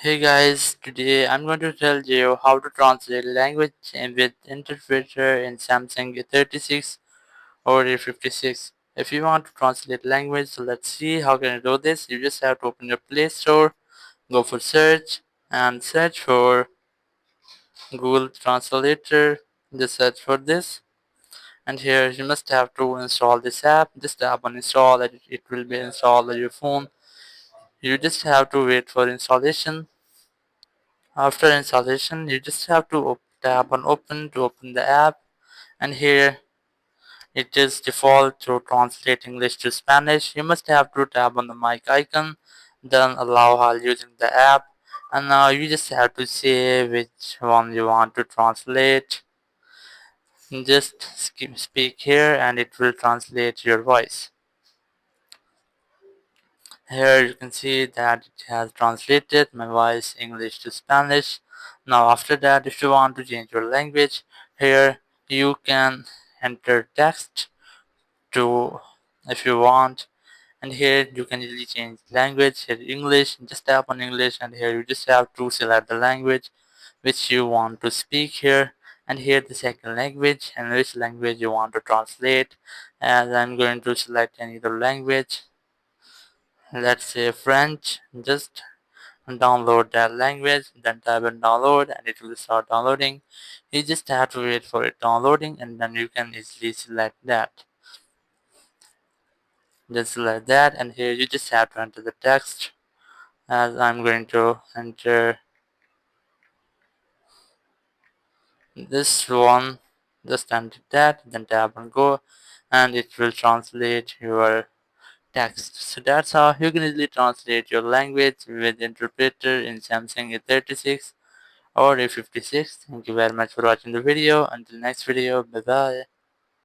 Hey guys, today I'm going to tell you how to translate language with interpreter in Samsung A36 or A56. If you want to translate language, so let's see how can you do this. You just have to open your Play Store, go for search and search for Google Translator. Just search for this and here you must have to install this app. Just tap on install and it will be installed on your phone. You just have to wait for installation. After installation, you just have to tap on open to open the app, and here it is default to translate English to Spanish. You must have to tap on the mic icon, then allow while using the app, and now you just have to say which one you want to translate. Just speak here and it will translate your voice. Here you can see that it has translated my voice English to Spanish. Now after that, if you want to change your language, here you can enter text to if you want, and here you can easily change language. Here English, just tap on English and here you just have to select the language which you want to speak here, and here the second language and which language you want to translate. As I'm going to select any other language, let's say French. Just download that language, then type in download and it will start downloading. You just have to wait for it downloading and then you can easily select that. Just select that and here you just have to enter the text. As I'm going to enter this one, just enter that, then tap on go and it will translate your text. So that's how you can easily translate your language with interpreter in Samsung A36 or A56. Thank you very much for watching the video. Until next video, bye bye.